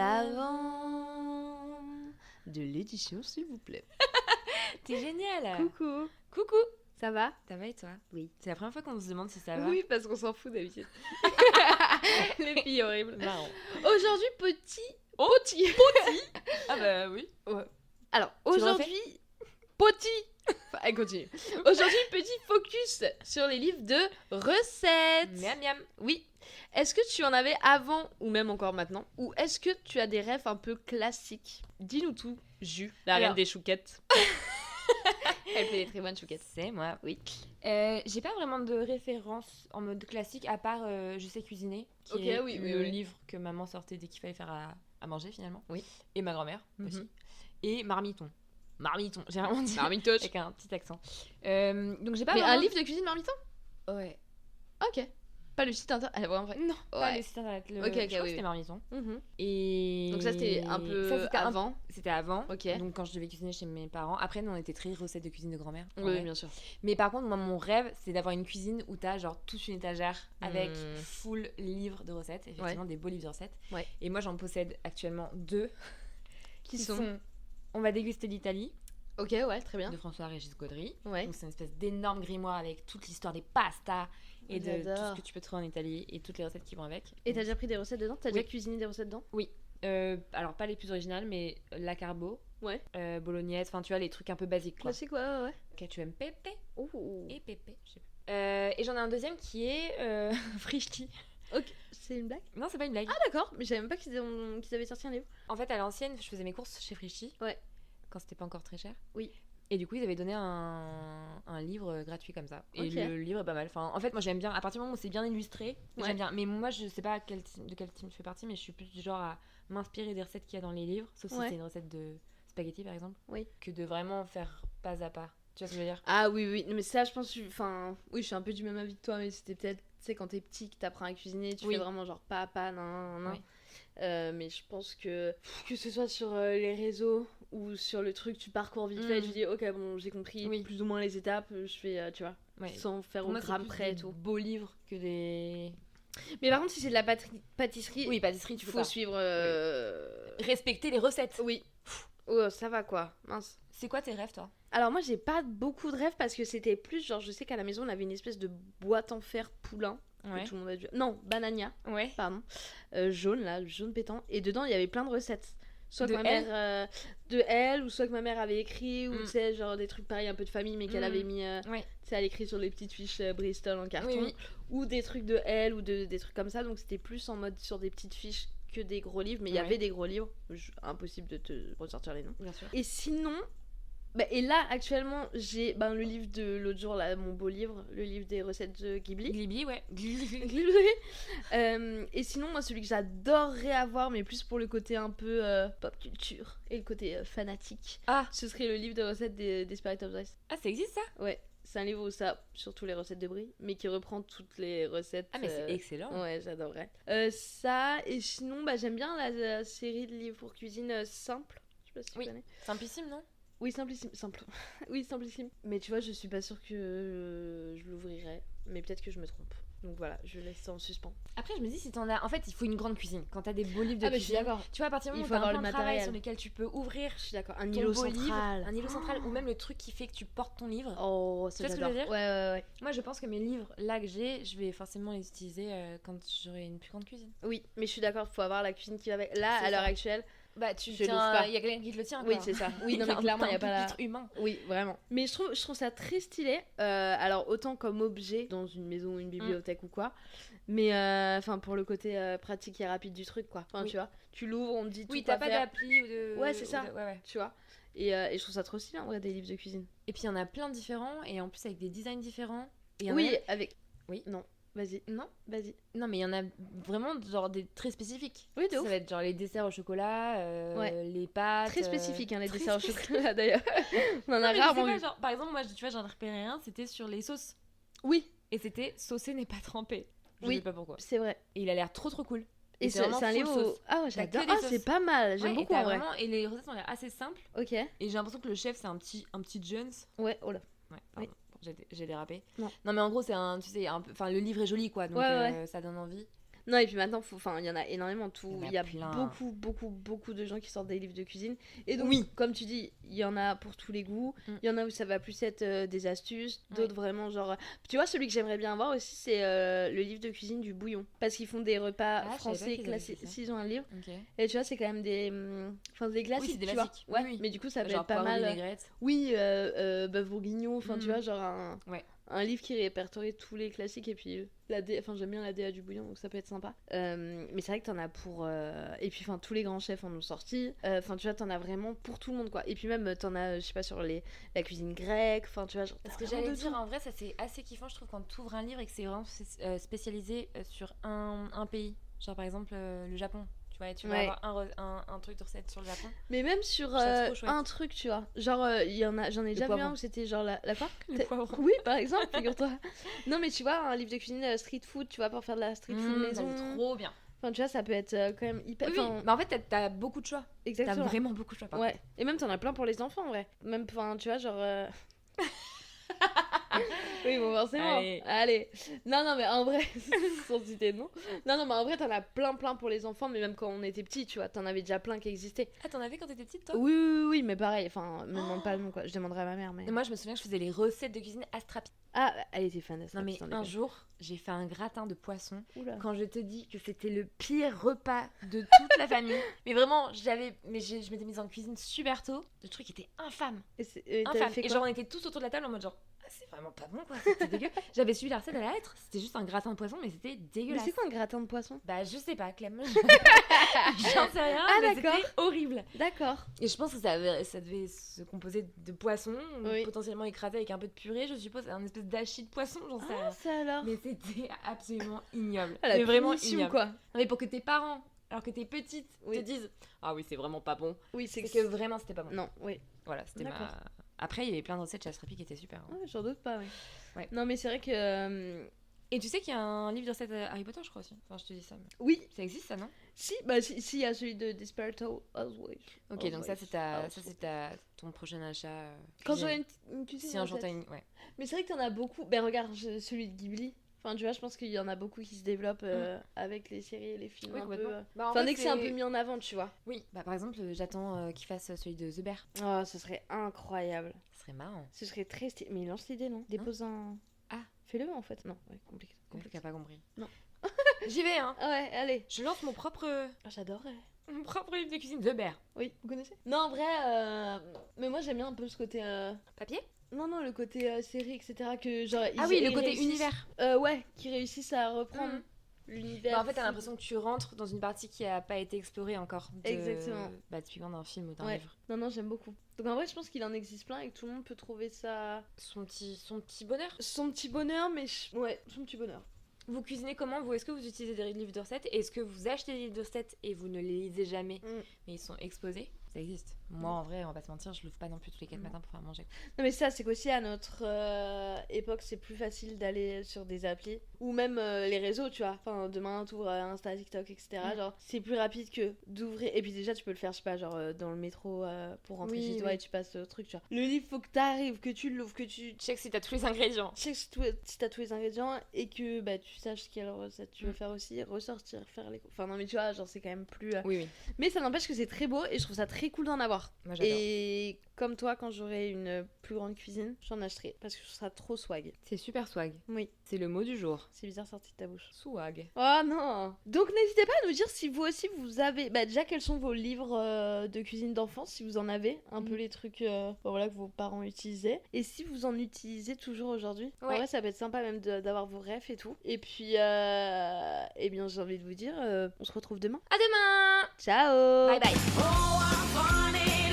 l'avant de l'édition, s'il vous plaît. T'es géniale. Coucou. Coucou. Ça va? Ça va et toi? Oui. C'est la première fois qu'on se demande si ça va. Oui, parce qu'on s'en fout d'habitude. Les filles horribles. Marrant. Aujourd'hui, petit. Ah bah oui. Ouais. Alors, Tu le aujourd'hui, petit. Enfin, elle continue. Aujourd'hui, petit focus sur les livres de recettes. Miam miam. Oui. Est-ce que tu en avais avant ou même encore maintenant? Ou est-ce que tu as des rêves un peu classiques? Dis-nous tout, Jus, la reine Alors. des chouquettes. Elle fait des très bonnes chouquettes. C'est moi. Oui. J'ai pas vraiment de référence en mode classique à part Je sais cuisiner, qui Ok, est oui, oui, le oui. livre que maman sortait dès qu'il fallait faire à manger finalement. Oui. Et ma grand-mère Mhm. aussi. Et Marmiton. Marmiton, j'ai vraiment dit Marmitoche. avec un petit accent. Donc j'ai pas Mais vraiment... un livre de cuisine marmiton? Ouais. Ok. Pas le site internet. Ah, vraiment vrai. Non, pas Ouais. le site internet. Ok, Je crois oui, que oui. c'était Marmiton. Mhm. Et... Donc ça, c'était un peu Ça, c'était avant. C'était avant. Ok. Donc quand je devais cuisiner chez mes parents. Après, nous, on était très recettes de cuisine de grand-mère. en Oui, vrai. bien sûr. Mais par contre, moi, mon rêve, c'est d'avoir une cuisine où t'as genre toute une étagère avec Mm. full livres de recettes. Effectivement, des beaux livres de recettes. Ouais. Et moi, j'en possède actuellement 2. Qui sont On va déguster l'Italie, Ok, ouais, très bien. de François-Régis Gaudry. Ouais. Donc c'est une espèce d'énorme grimoire avec toute l'histoire des pastas et de tout J'adore. ce que tu peux trouver en Italie et toutes les recettes qui vont avec. Et t'as déjà pris des recettes dedans? T'as Oui. déjà cuisiné des recettes dedans? Alors pas les plus originales, mais la carbo, Ouais. bolognaise, enfin tu vois les trucs un peu basiques quoi. Classique, ouais, ouais. Cacio e pepe Ouh. et pepe, je sais plus. Et j'en ai un deuxième qui est Frischti. Ok, c'est une blague? Non, c'est pas une blague. Ah d'accord, mais je savais même pas qu'ils avaient sorti un livre. En fait, à l'ancienne, je faisais mes courses chez Frischti. Ouais. Quand c'était pas encore très cher. Oui. Et du coup, ils avaient donné un livre gratuit comme ça. Et Ok. le livre est pas mal. Enfin, en fait, moi j'aime bien. À partir du moment où c'est bien illustré, Ouais. j'aime bien. Mais moi, je sais pas de quel team je fais partie, mais je suis plus du genre à m'inspirer des recettes qu'il y a dans les livres. Sauf si Ouais. c'est une recette de spaghetti par exemple. Oui. Que de vraiment faire pas à pas. Tu vois ce que je veux dire? Ah oui, oui, mais ça, je pense, enfin, oui, je suis un peu du même avis que toi, mais c'était peut-être, tu sais, quand t'es petit, que t'apprends à cuisiner, tu Oui. fais vraiment genre pas à pas, non. Oui. Mais je pense que ce soit sur les réseaux ou sur le truc, tu parcours vite fait, Mm. tu dis, ok, bon, j'ai compris Oui. plus ou moins les étapes, je fais, tu vois, Ouais. sans faire Pour au moi, c'est gramme plus près et des tout. beaux livres que des. Mais par contre, si c'est de la pâtisserie, Oui, pâtisserie, tu peux faut pas. suivre. Respecter les recettes. Oui. Oh, ça va quoi, mince. C'est quoi tes rêves, toi? Alors moi j'ai pas beaucoup de rêves parce que c'était plus genre je sais qu'à la maison on avait une espèce de boîte en fer poulain que tout le monde a dû... Non, Banania, Ouais. pardon. Jaune là, jaune pétant. Et dedans il y avait plein de recettes. Soit De que ma mère... de elle, ou soit que ma mère avait écrit, ou Mm. tu sais genre des trucs pareils un peu de famille mais qu'elle Mm. avait mis... Ouais. Tu sais elle écrit sur les petites fiches Bristol en carton. Oui, oui. Ou des trucs de elle, ou des trucs comme ça. Donc c'était plus en mode sur des petites fiches que des gros livres. Mais il y Ouais. avait des gros livres. Impossible de te ressortir les noms. Bien sûr. Et sinon, et là actuellement j'ai le livre de l'autre jour, là, mon beau livre, le livre des recettes de Ghibli. Ghibli, ouais. Et sinon, moi celui que j'adorerais avoir, mais plus pour le côté un peu pop culture et le côté fanatique, Ah. ce serait le livre de recettes des Desperate Housewives. Ah, ça existe ça? Ouais, c'est un livre où ça, surtout les recettes de brie, mais qui reprend toutes les recettes. Ah, mais c'est excellent. Ouais, j'adorerais. Ça, et sinon, j'aime bien la série de livres pour cuisine simple. Je sais pas si tu Oui. connais. Simplissime, non? Oui, simplissime. Simple. Oui, simplissime. Mais tu vois, je suis pas sûre que je l'ouvrirai. Mais peut-être que je me trompe. Donc voilà, je laisse ça en suspens. Après, je me dis, si t'en as. En fait, il faut une grande cuisine. Quand t'as des beaux livres de Ah, mais je suis cuisine. d'accord. Tu vois, à partir du Il moment où faut t'as avoir un le plan de travail matériel. sur lequel tu peux ouvrir Je suis d'accord. Un ton îlot beau livre, central. un îlot central, ou même le truc qui fait que tu portes ton livre. Oh, ça Tu vois ce que j'adore. je veux dire Ouais. Moi, je pense que mes livres, là que j'ai, je vais forcément les utiliser quand j'aurai une plus grande cuisine. Oui, mais je suis d'accord, faut avoir la cuisine qui va avec. Là, C'est à l'heure ça. actuelle, Bah, tu Je l'ouvre tiens. pas. Il y a quelqu'un qui te le tient, oui, quoi. c'est ça. Oui, non, mais clairement, il y a pas la. pupitre humain. Oui, vraiment. Mais je trouve ça très stylé. Alors, autant comme objet dans une maison ou une bibliothèque ou quoi. Mais enfin, pour le côté pratique et rapide du truc, quoi. Enfin, Oui. tu vois, tu l'ouvres, on te dit tout Oui, quoi t'as pas faire. d'appli ou de. Ouais, c'est ça. Ouais. Tu vois. Et je trouve ça trop stylé en vrai, des livres de cuisine. Et puis, il y en a plein de différents, et en plus, avec des designs différents. Et il y en a Oui, même- avec. Oui. Non, vas-y. Non? Vas-y. Non, mais il y en a vraiment genre des très spécifiques. Oui, de Ça ouf. va être genre les desserts au chocolat, Ouais. les pâtes. Très spécifique, hein, les très desserts au spécifique. chocolat d'ailleurs. On en Non, a mais je sais rarement pas, vu. genre, par exemple, moi, tu vois, j'en ai repéré un, c'était sur les sauces. Oui, Et c'était saucé n'est pas trempé. Je Oui. sais pas pourquoi. c'est vrai. Et il a l'air trop cool. Et c'est c'est vraiment un full livre. sauce. Ah ouais, T'as j'adore. que des Ah, sauces. c'est pas mal. J'aime Ouais, beaucoup et t'as en vrai. vraiment- Et les recettes ont l'air assez simples. Ok. Et j'ai l'impression que le chef, c'est un petit Jones. Ouais, oh là. Ouais, pardon. J'ai dérapé. Non. Non, mais en gros, c'est un. Tu sais, un peu. Enfin, le livre est joli, quoi. Donc, Ouais. ça donne envie. Non, et puis maintenant, il y en a énormément. Il y a plein. beaucoup de gens qui sortent des livres de cuisine. Et donc, Oui. comme tu dis, il y en a pour tous les goûts. Il y en a où ça va plus être des astuces, d'autres vraiment genre... Tu vois, celui que j'aimerais bien avoir aussi, c'est le livre de cuisine du bouillon. Parce qu'ils font des repas français classiques. S'ils ont un livre. Et tu vois, c'est quand même des classiques, c'est des tu classiques. vois. Ouais, Oui. mais du coup, ça peut Genre être pas mal. Vinaigrette. Oui, bœuf bourguignon, enfin tu vois, genre un livre qui répertorie tous les classiques. Et puis j'aime bien la DA du bouillon, donc ça peut être sympa. Mais c'est vrai que t'en as pour et puis tous les grands chefs en ont sorti. Enfin tu vois, t'en as vraiment pour tout le monde, quoi. Et puis même t'en as, je sais pas, sur la cuisine grecque, enfin tu vois, genre, parce que j'allais dire, en vrai ça c'est assez kiffant, je trouve, quand t'ouvres un livre et que c'est vraiment spécialisé sur un pays, genre par exemple le Japon. Tu vas avoir un truc de recette sur le Japon. Mais même sur un truc, tu vois. Genre, j'en ai déjà vu un où c'était genre la quoi. Le poivron. Oui, par exemple, figure-toi. Non, mais tu vois, un livre de cuisine street food, tu vois, pour faire de la street food maison. C'est trop bien. Enfin, tu vois, ça peut être quand même hyper... Oui, mais en fait, t'as beaucoup de choix. Exactement. T'as vraiment beaucoup de choix, par contre. Et même, t'en as plein pour les enfants, en vrai. Même, enfin, tu vois, genre... Oui, bon, forcément. Allez. Non, mais en vrai, sans citer de nom. Non, mais en vrai, t'en as plein pour les enfants, mais même quand on était petits, tu vois, t'en avais déjà plein qui existaient. Ah, t'en avais quand t'étais petite, toi? Oui, mais pareil, enfin, me demande pas le nom, quoi. Je demanderai à ma mère, mais... Et moi, je me souviens que je faisais les recettes de cuisine Astrapi. Ah, elle était fan d'Astrapi. Non, mais un jour, j'ai fait un gratin de poisson. Oula. Quand je te dis que c'était le pire repas de toute la famille. Mais vraiment, je m'étais mise en cuisine super tôt. Le truc était infâme. Infâme. Et genre, on était tous autour de la table en mode genre... C'est vraiment pas bon, quoi, c'était dégueu. J'avais suivi la recette à la lettre, c'était juste un gratin de poisson, mais c'était dégueulasse. Mais c'est quoi un gratin de poisson? Bah, je sais pas, Clem. J'en sais rien, mais c'était horrible. D'accord. Et je pense que ça devait se composer de poisson, potentiellement écrasé avec un peu de purée, je suppose, un espèce d'hachis de poisson, j'en sais rien. Ça alors. Mais c'était absolument ignoble. Mais vraiment ignoble. Quoi. Non, mais pour que tes parents, alors que t'es petite, te disent « Ah oui, c'est vraiment pas bon ». Oui, c'est que vraiment, c'était pas bon. Non, oui. Voilà, c'était ma... Après, il y avait plein de recettes chez Astrapi qui étaient super. Hein. Ouais, j'en doute pas, oui. Ouais. Non, mais c'est vrai que... Et tu sais qu'il y a un livre de recettes Harry Potter, je crois aussi. Enfin, je te dis ça. Mais... Oui. Ça existe, ça, non? Si, il y a celui de Desperate Housewives. Ok, donc ça, c'est ton prochain achat. Quand j'aurai une cuisine. Si un jour t'as une... Ouais. Mais c'est vrai que t'en as beaucoup. Ben regarde, celui de Ghibli. Enfin, tu vois, je pense qu'il y en a beaucoup qui se développent avec les séries et les films un peu... Enfin, dès que c'est un peu mis en avant, tu vois. Oui, bah par exemple, j'attends qu'il fasse celui de The Bear. Oh, ce serait incroyable. Ce serait marrant. Ce serait très stylé. Mais il lance l'idée, non? Dépose un... Ah. Fais-le, en fait. Non, ouais, compliqué. Compliqué, a pas compris. Non. J'y vais, hein. Ouais, allez. Je lance mon propre... J'adorerais. Mon propre livre de cuisine, The Bear. Oui, vous connaissez? Non, en vrai, mais moi j'aime bien un peu ce côté... Papier? Non, le côté série, etc. Que, genre, le côté univers. Ouais, qui réussissent à reprendre l'univers. Bah, en fait, t'as l'impression que tu rentres dans une partie qui a pas été explorée encore. Exactement. Bah, typiquement d'un film ou d'un livre. Non, j'aime beaucoup. Donc en vrai, je pense qu'il en existe plein et que tout le monde peut trouver ça... Son petit bonheur. Son petit bonheur, mais... Ouais, son petit bonheur. Vous cuisinez comment, vous? Est-ce que vous utilisez des livres de recettes? Est-ce que vous achetez des livres de recettes et vous ne les lisez jamais, mais ils sont exposés? Ça existe. Moi, en vrai, on va pas se mentir, je l'ouvre pas non plus tous les 4 matins pour faire manger. Non, mais ça, c'est qu'aussi à notre époque, c'est plus facile d'aller sur des applis ou même les réseaux, tu vois. Enfin, demain, t'ouvres Insta, TikTok, etc. Genre, c'est plus rapide que d'ouvrir. Et puis déjà, tu peux le faire, je sais pas, genre dans le métro pour rentrer chez toi et tu passes au truc, tu vois. Le livre, faut que t'arrives, que tu l'ouvres, que tu check si t'as tous les ingrédients. Check si t'as tous les ingrédients et que bah, tu saches quelle recette tu veux faire aussi, ressortir, faire les. Enfin, non, mais tu vois, genre, c'est quand même plus. Oui. Mais ça n'empêche que c'est très beau et je trouve ça très cool d'en avoir. Moi, j'adore. Et comme toi, quand j'aurai une plus grande cuisine, j'en achèterai parce que ce sera trop swag. C'est super swag. Oui. C'est le mot du jour. C'est bizarre sorti de ta bouche. Swag. Oh non. Donc n'hésitez pas à nous dire si vous aussi vous avez... Bah déjà, quels sont vos livres de cuisine d'enfance, si vous en avez. Un peu les trucs voilà, que vos parents utilisaient. Et si vous en utilisez toujours aujourd'hui. Ouais. En vrai, ça peut être sympa même d'avoir vos refs et tout. Et puis, eh bien, j'ai envie de vous dire, on se retrouve demain. À demain. Ciao. Bye bye. Oh, I want it.